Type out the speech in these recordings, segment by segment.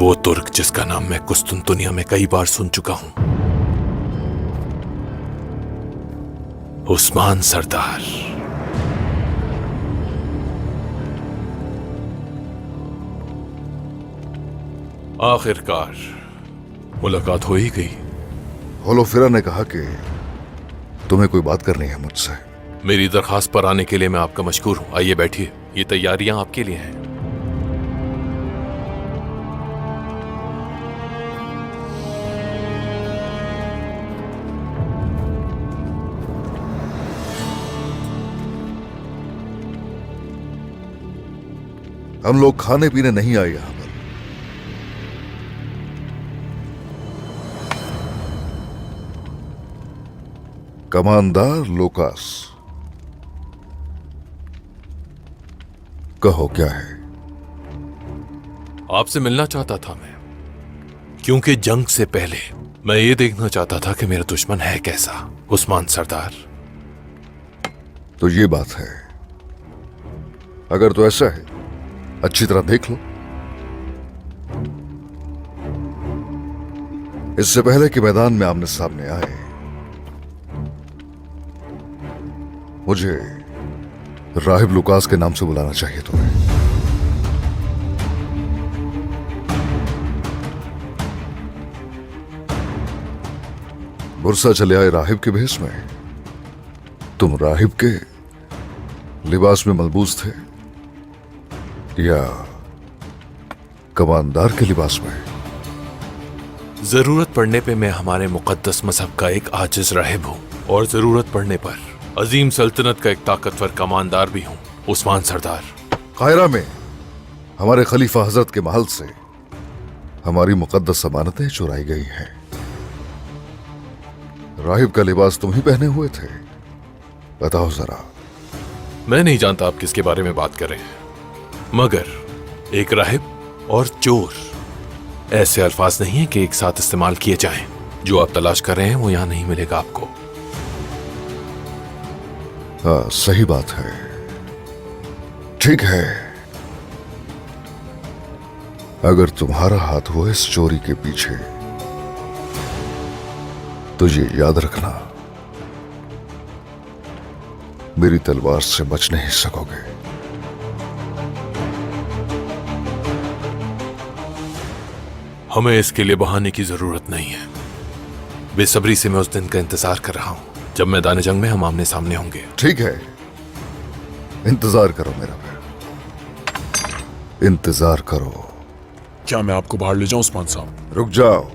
वो तुर्क जिसका नाम मैं कुस्तुनतुनिया में कई बार सुन चुका हूं, उस्मान सरदार। आखिरकार मुलाकात हो ही गई। होलोफिरा ने कहा कि तुम्हें कोई बात करनी है मुझसे। मेरी दरखास्त पर आने के लिए मैं आपका मशकूर हूं। आइए बैठिए, ये तैयारियां आपके लिए हैं। हम लोग खाने पीने नहीं आए यहां पर। कमांडर लूकास, कहो क्या है? आपसे मिलना चाहता था मैं, क्योंकि जंग से पहले मैं ये देखना चाहता था कि मेरा दुश्मन है कैसा। उस्मान सरदार, तो ये बात है। अगर तो ऐसा है, अच्छी तरह देख लो। इससे पहले कि मैदान में आमने सामने आए, मुझे राहिब लुकास के नाम से बुलाना चाहिए तुम्हें। बुरसा चले आए राहिब के भेष में। तुम राहिब के लिबास में मलबूस थे या कमांडर के लिबास में? जरूरत पड़ने पे मैं हमारे मुकद्दस मजहब का एक आजिज राहिब हूं, और जरूरत पड़ने पर अजीम सल्तनत का एक ताकतवर कमांडर भी हूं। उस्मान सरदार, कायरा में हमारे खलीफा हजरत के महल से हमारी मुकद्दस अमानतें चुराई गई हैं। राहिब का लिबास तुम ही पहने हुए थे। बताओ जरा। मैं नहीं जानता आप किसके बारे में बात कर रहे हैं, मगर एक राहिब और चोर ऐसे अल्फाज नहीं है कि एक साथ इस्तेमाल किए जाएं। जो आप तलाश कर रहे हैं वो यहां नहीं मिलेगा आपको। हाँ, सही बात है। ठीक है, अगर तुम्हारा हाथ हो इस चोरी के पीछे, तो ये याद रखना, मेरी तलवार से बच नहीं सकोगे। हमें इसके लिए बहाने की जरूरत नहीं है। बेसब्री से मैं उस दिन का इंतजार कर रहा हूं जब मैदान जंग में हम आमने सामने होंगे। ठीक है, इंतजार करो मेरा फिर। इंतजार करो। क्या मैं आपको बाहर ले जाऊं उस्मान साहब? रुक जाओ।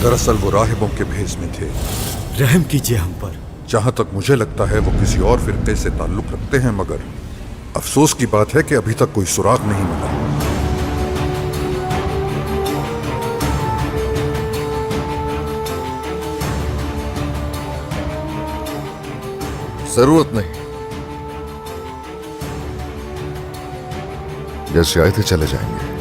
दरअसल वो राहिबों के भेष में थे। रहम कीजिए हम पर। जहां तक मुझे लगता है वो किसी और फिरके से ताल्लुक रखते हैं, मगर अफसोस की बात है कि अभी तक कोई सुराग नहीं मिला। जरूरत नहीं, जैसे आए थे चले जाएंगे।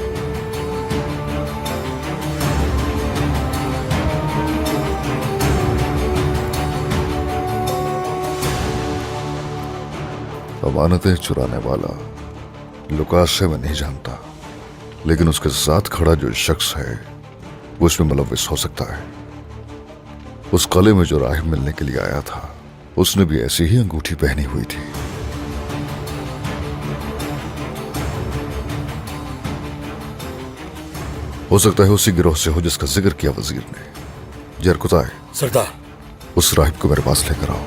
अमानतें चुराने वाला लुकास से मैं नहीं जानता, लेकिन उसके साथ खड़ा जो शख्स है वो इसमें मुलव्विस हो सकता है। उस कले में जो राहिब मिलने के लिए आया था, उसने भी ऐसी ही अंगूठी पहनी हुई थी। हो सकता है उसी गिरोह से हो जिसका जिक्र किया वजीर ने। जरकुताए, सरदार, उस राहिब को मेरे पास लेकर आओ।